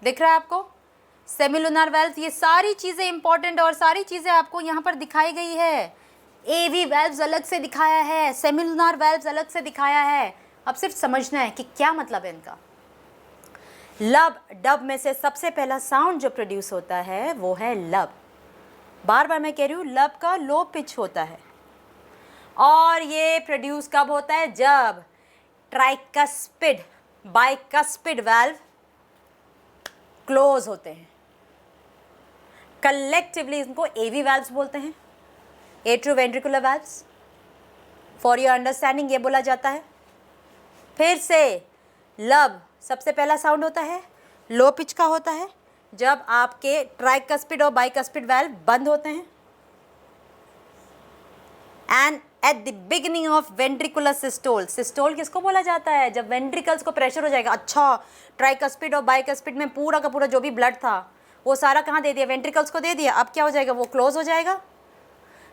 दिख रहा है आपको? सेमिलुनर वेल्व्स, ये सारी चीज़ें इंपॉर्टेंट और सारी चीज़ें आपको यहाँ पर दिखाई गई है। एवी वेल्व्स अलग से दिखाया है, सेमिलुनर वेल्व्स अलग से दिखाया है। अब सिर्फ समझना है कि क्या मतलब है इनका। लब, डब में से सबसे पहला साउंड जो प्रोड्यूस होता है वो है लब। बार बार मैं कह रही हूँ, लब का लो पिच होता है और ये प्रोड्यूस कब होता है? जब ट्राइकस्पिड बाइकस्पिड वैल्व क्लोज होते हैं। कलेक्टिवली इनको एवी वैल्व्स बोलते हैं, एट्रोवेंट्रिकुलर वैल्व्स। फॉर योर अंडरस्टैंडिंग ये बोला जाता है। फिर से लब सबसे पहला साउंड होता है, लो पिच का होता है, जब आपके ट्राइकस्पिड और बाइकस्पिड वैल्व बंद होते हैं। And at the beginning of ventricular systole, systole किसको बोला जाता है? जब वेंट्रिकल्स को प्रेशर हो जाएगा, अच्छा ट्राइकस्पिड और बाइकस्पिड में पूरा का पूरा जो भी ब्लड था वो सारा कहाँ दे दिया? वेंट्रिकल्स को दे दिया। अब क्या हो जाएगा? वो क्लोज हो जाएगा।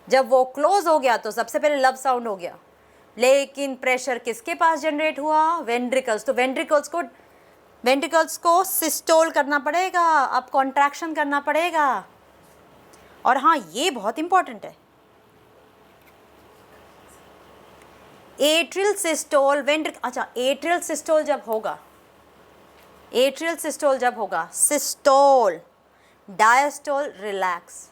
जब वो क्लोज हो गया तो सबसे पहले लब साउंड हो गया, लेकिन प्रेशर किसके पास जनरेट हुआ? वेंट्रिकल्स। तो वेंट्रिकल्स को सिस्टोल करना पड़ेगा, अब कॉन्ट्रैक्शन करना पड़ेगा। और हाँ, ये बहुत इंपॉर्टेंट है, एट्रियल सिस्टोल अच्छा एट्रियल सिस्टोल जब होगा, एट्रियल सिस्टोल जब होगा, systole diastole relax,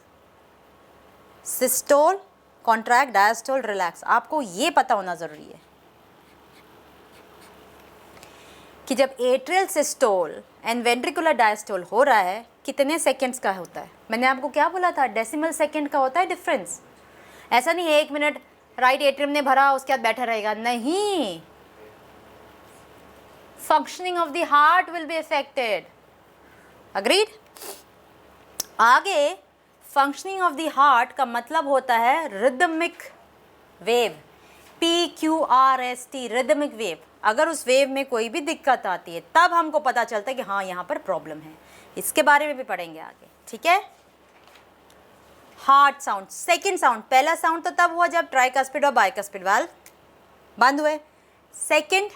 systole contract, diastole relax. आपको ये पता होना ज़रूरी है कि जब atrial systole and ventricular diastole हो रहा है कितने सेकेंड्स का होता है। मैंने आपको क्या बोला था? डेसिमल सेकेंड का होता है डिफरेंस। ऐसा नहीं है 1 मिनट राइट एट्रियम ने भरा उसके बाद बैठा रहेगा, नहीं। Functioning of the heart will be affected. Agreed? आगे फंक्शनिंग ऑफ द हार्ट का मतलब होता है rhythmic wave, PQRST, rhythmic wave. अगर उस वेव में कोई भी दिक्कत आती है तब हमको पता चलता है कि हाँ यहाँ पर प्रॉब्लम है। इसके बारे में भी पढ़ेंगे आगे, ठीक है। Heart sound, second sound. पहला साउंड तो तब हुआ जब ट्राइकस्पिड और बाइकस्पिड वाल्व बंद हुए। Second,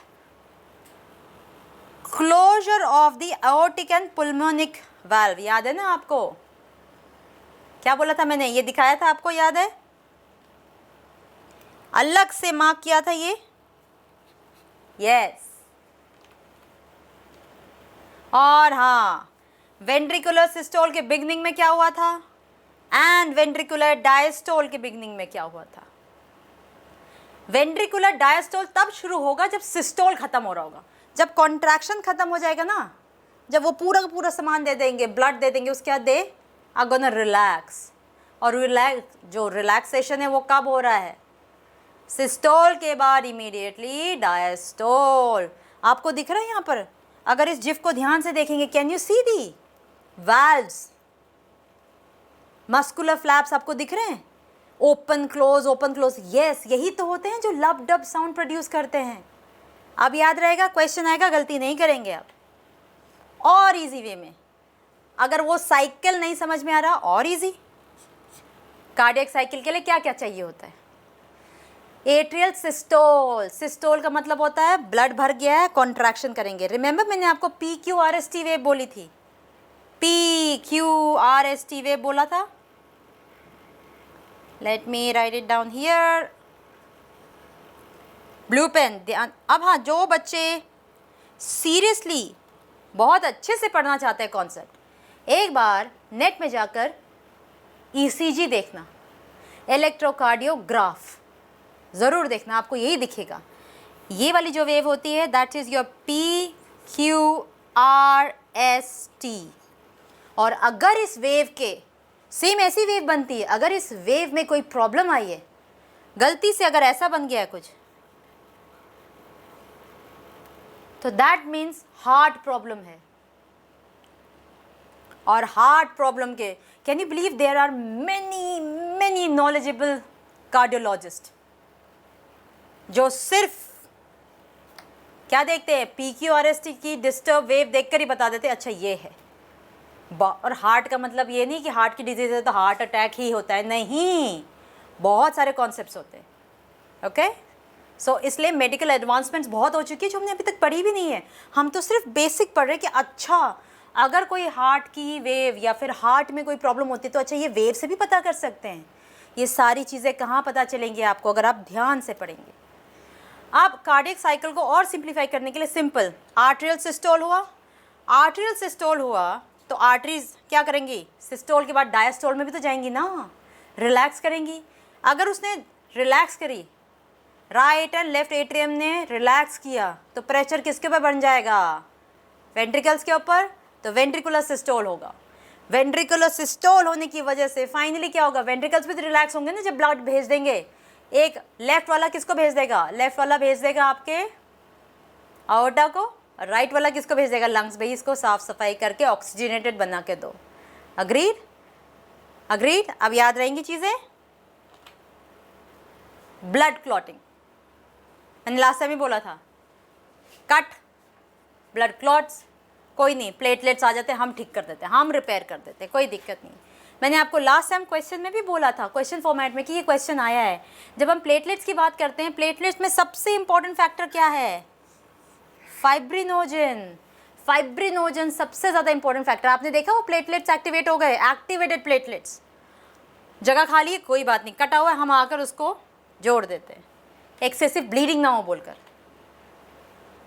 closure of the aortic and pulmonic valve. याद है ना आपको? क्या बोला था मैंने? ये दिखाया था आपको, याद है? अलग से मार्क किया था ये, यस। और हाँ, वेंट्रिकुलर सिस्टोल के बिगनिंग में क्या हुआ था एंड वेंट्रिकुलर डायस्टोल के बिगनिंग में क्या हुआ था। वेंट्रिकुलर डायस्टोल तब शुरू होगा जब सिस्टोल खत्म हो रहा होगा। जब कॉन्ट्रैक्शन खत्म हो जाएगा ना, जब वो पूरा का पूरा सामान दे देंगे, ब्लड दे देंगे, उसके बाद दे आर गोना रिलैक्स। और जो रिलैक्सेशन है वो कब हो रहा है? सिस्टोल के बाद इमीडिएटली डायस्टोल। आपको दिख रहा है यहाँ पर? अगर इस जिफ को ध्यान से देखेंगे, can you see the valves, muscular flaps आपको दिख रहे हैं? Open close, open close, yes, यही तो होते हैं जो लब डब साउंड प्रोड्यूस करते हैं। अब याद रहेगा, क्वेश्चन आएगा, गलती नहीं करेंगे आप। और इजी वे में, अगर वो साइकिल नहीं समझ में आ रहा, और इजी, कार्डियक साइकिल के लिए क्या क्या चाहिए होता है? Atrial systole. सिस्टोल का मतलब होता है ब्लड भर गया है, कॉन्ट्रैक्शन करेंगे। रिमेंबर मैंने आपको PQRST वेव बोली थी, PQRST वेव बोला था। Let me write it down here, blue pen. अब हाँ, जो बच्चे सीरियसली बहुत अच्छे से पढ़ना चाहते हैं कॉन्सेप्ट, एक बार नेट में जाकर ECG देखना, इलेक्ट्रोकार्डियोग्राफ ज़रूर देखना, आपको यही दिखेगा। ये वाली जो वेव होती है दैट इज़ योर PQRST। और अगर इस वेव के सेम ऐसी वेव बनती है, अगर इस वेव में कोई प्रॉब्लम आई है, गलती से अगर ऐसा बन गया है कुछ, तो दैट मीन्स हार्ट प्रॉब्लम है। और हार्ट प्रॉब्लम के, can you believe there are many knowledgeable cardiologist जो सिर्फ क्या देखते हैं, PQRST की डिस्टर्ब वेव देखकर ही बता देते हैं अच्छा ये है। और हार्ट का मतलब ये नहीं कि हार्ट की डिजीज है तो हार्ट अटैक ही होता है, नहीं, बहुत सारे कॉन्सेप्ट्स होते हैं। ओके, सो इसलिए मेडिकल एडवांसमेंट्स बहुत हो चुकी है जो हमने अभी तक पढ़ी भी नहीं है। हम तो सिर्फ बेसिक पढ़ रहे हैं कि अच्छा अगर कोई हार्ट की वेव या फिर हार्ट में कोई प्रॉब्लम होती है तो अच्छा ये वेव से भी पता कर सकते हैं। ये सारी चीज़ें कहाँ पता चलेंगी आपको? अगर आप ध्यान से पढ़ेंगे। अब कार्डियक साइकिल को और सिंप्लीफाई करने के लिए सिंपल, आर्टेरियल सिस्टोल हुआ, आर्टेरियल सिस्टोल हुआ तो आर्टरीज क्या करेंगी? सिस्टोल के बाद डायस्टोल में भी तो जाएंगी ना, रिलैक्स करेंगी। अगर उसने रिलैक्स करी, राइट एंड लेफ्ट एट्रियम ने रिलैक्स किया, तो प्रेशर किसके ऊपर बन जाएगा? वेंट्रिकल्स के ऊपर। तो वेंट्रिकुलर सिस्टोल होगा। वेंट्रिकुलर सिस्टोल होने की वजह से फाइनली क्या होगा, वेंट्रिकल्स भी तो रिलैक्स होंगे ना जब ब्लड भेज देंगे। एक लेफ्ट वाला किसको भेज देगा, लेफ्ट वाला भेज देगा आपके आवर्टा को, राइट वाला किसको भेज देगा, लंग्स। भाई इसको साफ सफाई करके ऑक्सीजनेटेड बना के दो। Agreed, agreed. अब याद रहेंगी चीज़ें। ब्लड क्लॉटिंग मैंने लास्ट टाइम ही बोला था, कट ब्लड क्लॉट्स, कोई नहीं, प्लेटलेट्स आ जाते हम ठीक कर देते, हम रिपेयर कर देते, कोई दिक्कत नहीं। मैंने आपको लास्ट टाइम क्वेश्चन में भी बोला था, क्वेश्चन फॉर्मेट में, कि ये क्वेश्चन आया है। जब हम प्लेटलेट्स की बात करते हैं, प्लेटलेट्स में सबसे इंपॉर्टेंट फैक्टर क्या है, फाइब्रिनोजन। फाइब्रिनोजन सबसे ज़्यादा इंपॉर्टेंट फैक्टर। आपने देखा वो प्लेटलेट्स एक्टिवेट हो गए, एक्टिवेटेड प्लेटलेट्स, जगह खाली है कोई बात नहीं, कटा हुआ है हम आकर उसको जोड़ देते हैं, एक्सेसिव ब्लीडिंग ना हो बोलकर।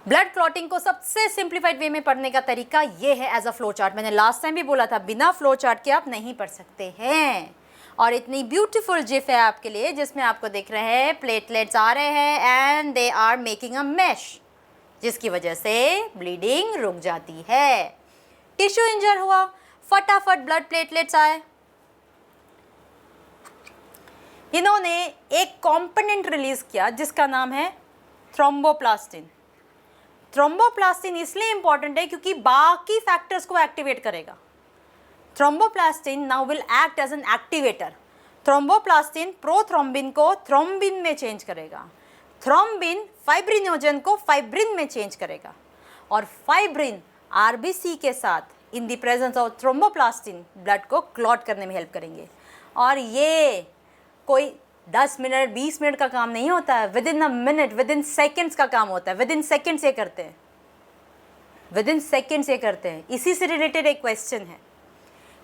ब्लड क्लॉटिंग को सबसे सिंप्लीफाइड वे में पढ़ने का तरीका ये है एज अ फ्लो चार्ट। मैंने लास्ट टाइम भी बोला था, बिना फ्लो चार्ट के आप नहीं पढ़ सकते हैं। और इतनी ब्यूटीफुल जिफ है आपके लिए जिसमें आपको दिख रहे हैं प्लेटलेट्स आ रहे हैं and they are making a mesh, जिसकी वजह से ब्लीडिंग रुक जाती है। टिश्यू इंजर हुआ, फटाफट ब्लड प्लेटलेट्स आए। इन्होंने एक कंपोनेंट रिलीज किया जिसका नाम है थ्रोम्बोप्लास्टिन। थ्रोम्बोप्लास्टिन इसलिए इंपॉर्टेंट है क्योंकि बाकी फैक्टर्स को एक्टिवेट करेगा। Thromboplastin now will act as an activator. Thromboplastin prothrombin को थ्रोम्बिन में चेंज करेगा, थ्रोम्बिन फाइब्रिनोजन को फाइब्रिन में चेंज करेगा, और फाइब्रिन आरबीसी के साथ in the presence of thromboplastin blood को क्लॉट करने में हेल्प करेंगे। और ये कोई 10 मिनट 20 मिनट का काम नहीं होता है, with in a minute, with in seconds का काम होता है। विद इन सेकेंड्स ये करते हैं, विद इन सेकेंड्स ये करते हैं। इसी से रिलेटेड एक क्वेश्चन है,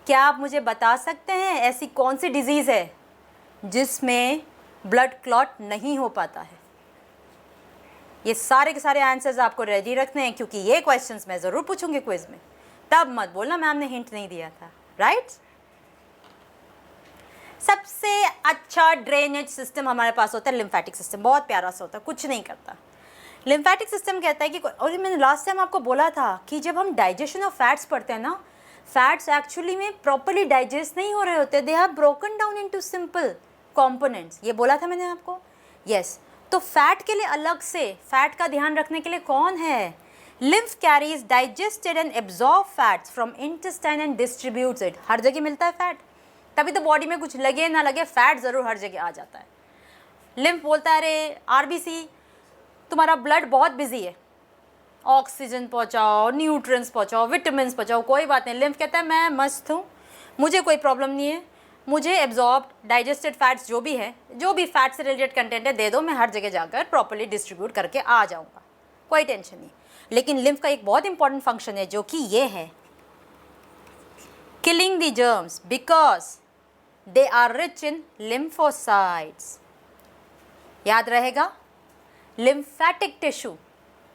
क्या आप मुझे बता सकते हैं ऐसी कौन सी डिजीज़ है जिसमें ब्लड क्लॉट नहीं हो पाता है? ये सारे के सारे आंसर्स आपको रेडी रखने हैं क्योंकि ये क्वेश्चंस मैं ज़रूर पूछूंगी क्विज में। तब मत बोलना मैम ने हिंट नहीं दिया था, राइट? सबसे अच्छा ड्रेनेज सिस्टम हमारे पास होता है लिम्फेटिक सिस्टम, बहुत प्यारा सा होता है, कुछ नहीं करता। लिम्फेटिक सिस्टम कहता है कि, और मैंने लास्ट टाइम आपको बोला था कि जब हम डाइजेशन ऑफ फैट्स पढ़ते हैं ना, फैट्स एक्चुअली में प्रॉपरली डाइजेस्ट नहीं हो रहे होते, they have broken down into simple components. ये बोला था मैंने आपको, यस। तो फैट के लिए अलग से, फैट का ध्यान रखने के लिए कौन है? Lymph carries digested and absorb fats from intestine and distributes it. हर जगह मिलता है फैट, तभी तो बॉडी में कुछ लगे ना लगे फैट ज़रूर हर जगह आ जाता है। लिम्फ बोलता है अरे आरबीसी तुम्हारा ब्लड बहुत बिजी है, ऑक्सीजन पहुंचाओ, न्यूट्रिएंट्स पहुंचाओ, विटामिन्स पहुंचाओ, कोई बात नहीं। लिम्फ कहता है मैं मस्त हूँ, मुझे कोई प्रॉब्लम नहीं है, मुझे एब्जॉर्ब डाइजेस्टेड फैट्स जो भी है, जो भी फैट से रिलेटेड कंटेंट है दे दो, मैं हर जगह जाकर प्रॉपर्ली डिस्ट्रीब्यूट करके आ जाऊँगा, कोई टेंशन नहीं। लेकिन लिम्फ का एक बहुत इंपॉर्टेंट फंक्शन है जो कि ये है, killing the germs because they are rich in lymphocytes। याद रहेगा, lymphatic tissue,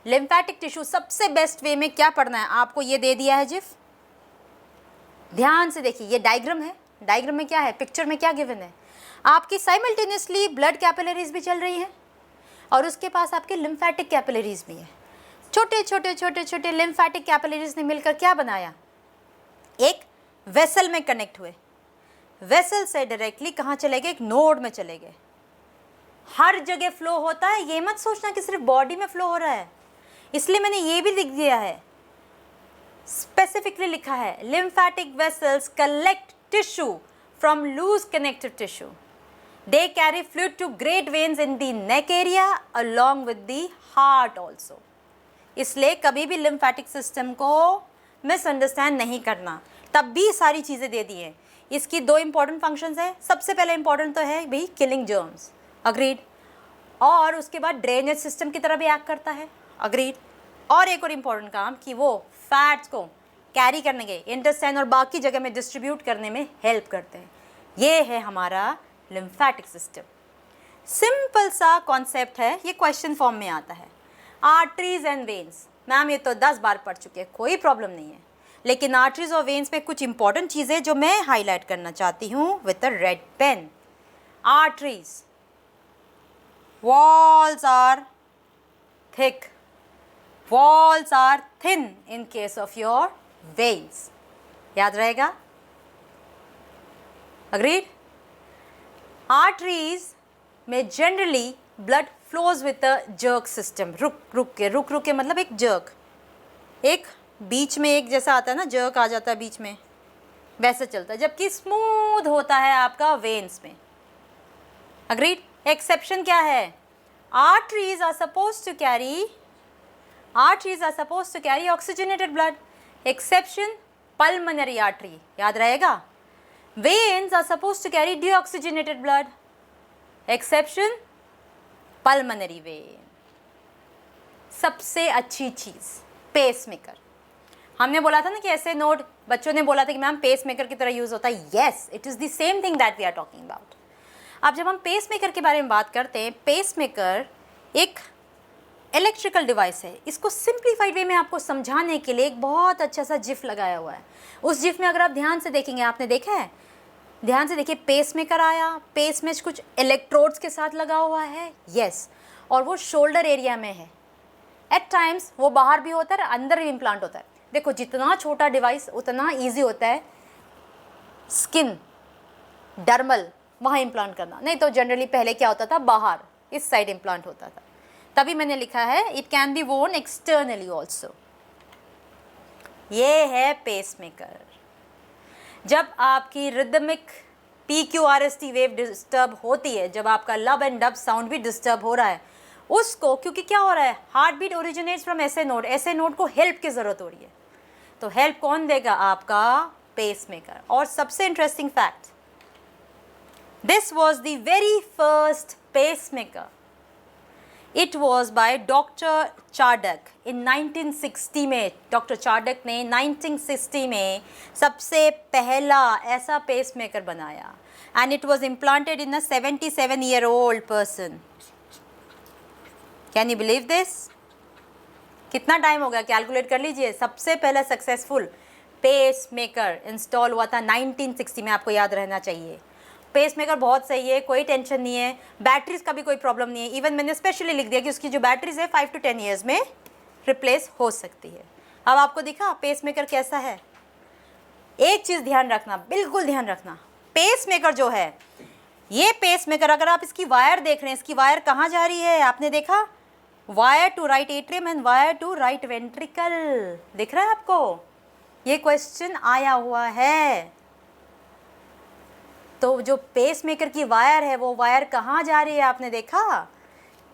lymphatic tissue सबसे बेस्ट वे में क्या पढ़ना है आपको, ये दे दिया है जिफ, ध्यान से देखिए। ये डायग्राम है, डायग्राम में क्या है, पिक्चर में क्या गिवन है, आपकी साइमल्टेनियसली ब्लड कैपिलरीज भी चल रही है और उसके पास आपके लिम्फेटिक कैपिलरीज भी है। छोटे छोटे छोटे छोटे लिम्फेटिक कैपिलरीज ने मिलकर क्या बनाया, एक वेसल में कनेक्ट हुए, वेसल से डायरेक्टली कहाँ चले गए, एक नोड में चले गए। हर जगह फ्लो होता है, ये मत सोचना कि सिर्फ बॉडी में फ्लो हो रहा है, इसलिए मैंने ये भी लिख दिया है, स्पेसिफिकली लिखा है, lymphatic vessels collect tissue from loose connective tissue. They carry fluid to great veins in the neck area along with the heart also. इसलिए कभी भी lymphatic system को मिसअंडरस्टैंड नहीं करना। तब भी सारी चीज़ें दे दी हैं। इसकी दो इंपॉर्टेंट फंक्शंस हैं। सबसे पहले इंपॉर्टेंट तो है भाई किलिंग जर्म्स, अग्रीड, और उसके बाद ड्रेनेज सिस्टम की तरह भी एक्ट करता है, अग्रीड। और एक और इम्पॉर्टेंट काम कि वो फैट्स को कैरी करने के इंटेस्टाइन और बाकी जगह में डिस्ट्रीब्यूट करने में हेल्प करते हैं। ये है हमारा लिम्फेटिक सिस्टम। सिंपल सा कॉन्सेप्ट है, ये क्वेश्चन फॉर्म में आता है। आर्टरीज एंड वेन्स, मैम ये तो 10 बार पढ़ चुके हैं, कोई प्रॉब्लम नहीं है, लेकिन आर्टरीज और वेन्स में कुछ इंपॉर्टेंट चीज़ें जो मैं हाईलाइट करना चाहती हूँ with a red pen. Arteries, walls are thick, walls are thin in case of your veins. याद रहेगा? अग्रीड? आर्टरीज में generally blood flows with a jerk system, रुक के मतलब एक जर्क, एक बीच में एक जैसा आता है ना, जर्क आ जाता है बीच में, वैसे चलता है, जबकि स्मूथ होता है आपका वेन्स में। अग्रीड? एक्सेप्शन क्या है? Arteries are suppose to carry oxygenated blood. Exception pulmonary artery, याद रहेगा? Veins are suppose to carry deoxygenated blood. Exception pulmonary vein. सबसे अच्छी चीज़ पेसमेकर, हमने बोला था ना कि ऐसे नोड, बच्चों ने बोला था कि मैम पेसमेकर की तरह यूज़ होता है। Yes, it is the same thing that we are talking about. अब जब हम पेसमेकर के बारे में बात करते हैं, पेसमेकर एक इलेक्ट्रिकल डिवाइस है। इसको सिंप्लीफाइड वे में आपको समझाने के लिए एक बहुत अच्छा सा जिफ लगाया हुआ है। उस जिफ में अगर आप ध्यान से देखेंगे, आपने देखा है, ध्यान से देखिए, पेसमेकर आया, पेस में कुछ इलेक्ट्रोड्स के साथ लगा हुआ है, यस, और वो शोल्डर एरिया में है। एट टाइम्स वो बाहर भी होता है, अंदर भी इम्प्लांट होता है। देखो, जितना छोटा डिवाइस उतना ईजी होता है स्किन, डर्मल, वहाँ इम्प्लांट करना। नहीं तो जनरली पहले क्या होता था, बाहर इस साइड इम्प्लांट होता था। तभी मैंने लिखा है it can be worn externally also. ये है पेसमेकर। जब आपकी रिदमिक PQRST वेव डिस्टर्ब होती है, जब आपका लब एंड डब साउंड भी डिस्टर्ब हो रहा है, उसको, क्योंकि क्या हो रहा है, हार्ट बीट ओरिजिनेट्स फ्रॉम ऐसे नोड को हेल्प की ज़रूरत हो रही है। तो हेल्प कौन देगा? आपका पेसमेकर। और सबसे interesting fact, this was the very first pacemaker. It was by doctor Chardack in 1960 में। डॉक्टर चार्डक ने 1960 में सबसे पहला ऐसा पेसमेकर बनाया, and it was implanted in a 77-year-old person. Can you believe this? कितना टाइम हो गया, कैलकुलेट कर लीजिए। सबसे पहला सक्सेसफुल पेसमेकर इंस्टॉल हुआ था 1960 में, आपको याद रहना चाहिए। पेसमेकर बहुत सही है, कोई टेंशन नहीं है, बैटरीज का भी कोई प्रॉब्लम नहीं है। इवन मैंने स्पेशली लिख दिया कि उसकी जो बैटरीज है 5 to 10 ईयर्स में रिप्लेस हो सकती है। अब आपको दिखा पेसमेकर कैसा है। एक चीज़ ध्यान रखना, बिल्कुल ध्यान रखना, पेसमेकर जो है, ये पेसमेकर, अगर आप इसकी वायर देख रहे हैं, इसकी वायर कहाँ जा रही है, आपने देखा, wire to right atrium and wire to right ventricle. दिख रहा है आपको? ये क्वेश्चन आया हुआ है। तो जो पेसमेकर की वायर है, वो वायर कहाँ जा रही है, आपने देखा?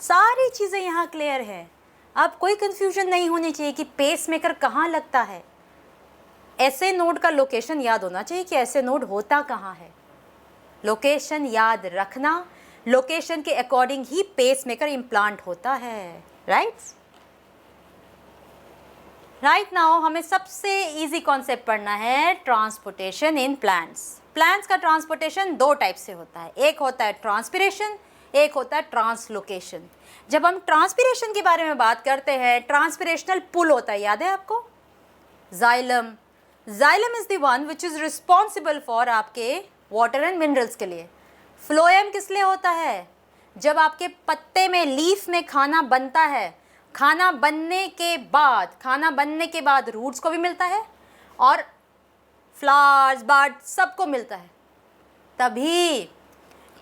सारी चीज़ें यहाँ क्लियर है। अब कोई कंफ्यूजन नहीं होनी चाहिए कि पेसमेकर कहाँ लगता है। ऐसे नोड का लोकेशन याद होना चाहिए कि ऐसे नोड होता कहाँ है। लोकेशन याद रखना, लोकेशन के अकॉर्डिंग ही पेसमेकर इम्प्लांट होता है। राइट नाउ हमें सबसे इजी कॉन्सेप्ट पढ़ना है, ट्रांसपोर्टेशन इन प्लांट्स। प्लांट्स का ट्रांसपोर्टेशन दो टाइप से होता है, एक होता है ट्रांसपिरेशन, एक होता है ट्रांसलोकेशन। जब हम ट्रांसपिरेशन के बारे में बात करते हैं, ट्रांसपिरेशनल पुल होता है, याद है आपको? Xylem is the one which is responsible for आपके वाटर एंड मिनरल्स के लिए। फ्लोएम किस लिए होता है? जब आपके पत्ते में, लीफ में खाना बनता है, खाना बनने के बाद रूट्स को भी मिलता है और फ्लावर्स, बर्ड, सबको मिलता है। तभी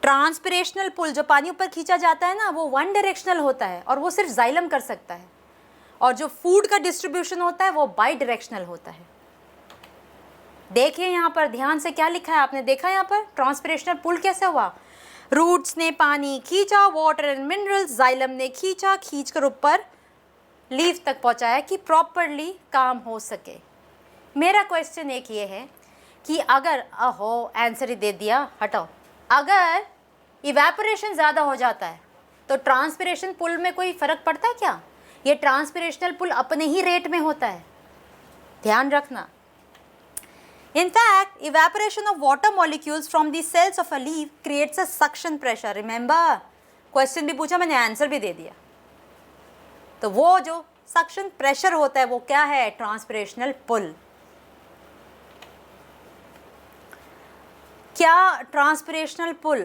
ट्रांसपिरेशनल पुल, जो पानी ऊपर खींचा जाता है ना, वो वन डायरेक्शनल होता है और वो सिर्फ जाइलम कर सकता है। और जो फूड का डिस्ट्रीब्यूशन होता है वो बाई डायरेक्शनल होता है। देखिए यहाँ पर ध्यान से क्या लिखा है, आपने देखा यहाँ पर ट्रांसपिरेशनल पुल कैसे हुआ? रूट्स ने पानी खींचा, वाटर एंड मिनरल्स, जाइलम ने खींच कर ऊपर लीफ तक पहुँचाया कि प्रॉपरली काम हो सके। मेरा क्वेश्चन एक ये है कि अगर, आंसर ही दे दिया, हटाओ, अगर इवेपोरेशन ज़्यादा हो जाता है तो ट्रांसपिरेशन पुल में कोई फ़र्क पड़ता है क्या? ये ट्रांसपिरेशनल पुल अपने ही रेट में होता है, ध्यान रखना। In fact, evaporation of water molecules from the cells of a leaf creates a suction pressure. Remember, question भी पूछा मैंने, आंसर भी दे दिया। तो वो जो सक्शन प्रेशर होता है वो क्या है? ट्रांसपिरेशनल पुल। क्या ट्रांसपिरेशनल पुल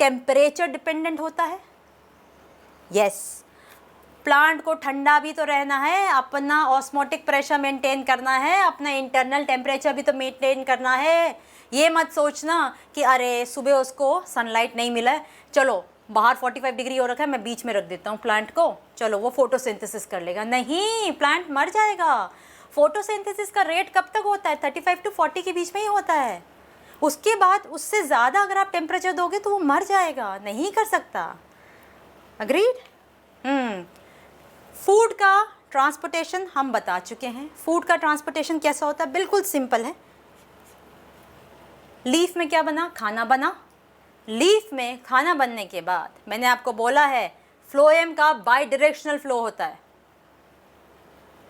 टेम्परेचर डिपेंडेंट होता है? यस। प्लांट को ठंडा भी तो रहना है, अपना ऑस्मोटिक प्रेशर मेंटेन करना है, अपना इंटरनल टेम्परेचर भी तो मेंटेन करना है। ये मत सोचना कि अरे सुबह उसको सनलाइट नहीं मिला है, चलो बाहर 45 डिग्री हो रखा है, मैं बीच में रख देता हूँ प्लांट को, चलो वो फोटोसिंथेसिस कर लेगा। नहीं, प्लांट मर जाएगा। फोटोसिंथेसिस का रेट कब तक होता है? 35 to 40 के बीच में ही होता है। उसके बाद उससे ज़्यादा अगर आप टेम्परेचर दोगे तो वो मर जाएगा, नहीं कर सकता। अग्रीड? फूड का ट्रांसपोर्टेशन हम बता चुके हैं। फूड का ट्रांसपोर्टेशन कैसा होता है? बिल्कुल सिंपल है। लीफ में क्या बना? खाना बना। लीफ में खाना बनने के बाद मैंने आपको बोला है फ्लोएम का बाई डायरेक्शनल फ्लो होता है,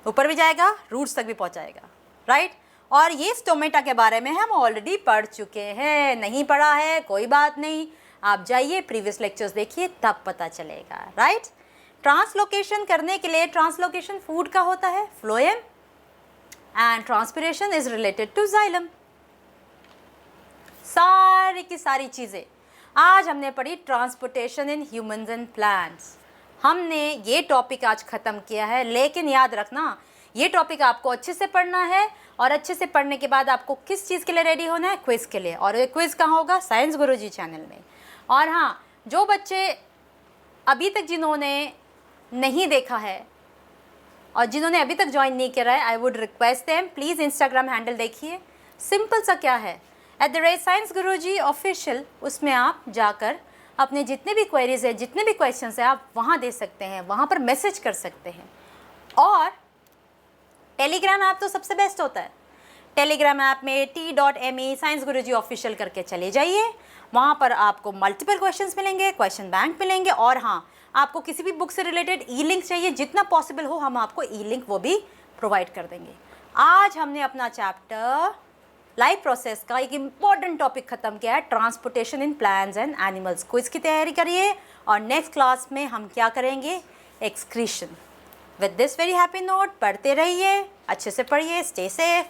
ऊपर भी जाएगा, रूट्स तक भी पहुंचाएगा, राइट। और ये स्टोमेटा के बारे में हम ऑलरेडी पढ़ चुके हैं। नहीं पढ़ा है कोई बात नहीं, आप जाइए प्रीवियस लेक्चर्स देखिए, तब पता चलेगा, राइट। ट्रांसलोकेशन करने के लिए, ट्रांसलोकेशन फूड का होता है phloem, and transpiration is related to xylem. सारी की सारी चीज़ें आज हमने पढ़ी transportation in humans and plants. हमने ये टॉपिक आज ख़त्म किया है, लेकिन याद रखना ये टॉपिक आपको अच्छे से पढ़ना है, और अच्छे से पढ़ने के बाद आपको किस चीज़ के लिए रेडी होना है? क्विज़ के लिए। और ये क्विज़ कहाँ होगा? साइंस गुरुजी चैनल में। और हाँ, जो बच्चे अभी तक जिन्होंने नहीं देखा है और जिन्होंने अभी तक ज्वाइन नहीं करा है, I would request them please Instagram handle देखिए। सिंपल सा क्या है, @Science Guruji ऑफिशियल, उसमें आप जाकर अपने जितने भी क्वेरीज है, जितने भी क्वेश्चंस है, आप वहाँ दे सकते हैं, वहाँ पर मैसेज कर सकते हैं। और टेलीग्राम ऐप तो सबसे बेस्ट होता है। टेलीग्राम ऐप में t.me साइंस गुरुजी ऑफिशियल करके चले जाइए, वहाँ पर आपको मल्टीपल क्वेश्चंस मिलेंगे, क्वेश्चन बैंक मिलेंगे, और हाँ, आपको किसी भी बुक से रिलेटेड ई लिंक चाहिए, जितना पॉसिबल हो हम आपको ई लिंक वो भी प्रोवाइड कर देंगे। आज हमने अपना चैप्टर लाइफ प्रोसेस का एक इम्पॉर्टेंट टॉपिक ख़त्म किया है, transportation in plants and animals. Quiz की तैयारी करिए, और नेक्स्ट क्लास में हम क्या करेंगे? Excretion. With this very happy note, पढ़ते रहिए, अच्छे से पढ़िए, stay safe,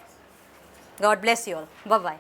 God bless you all, bye bye.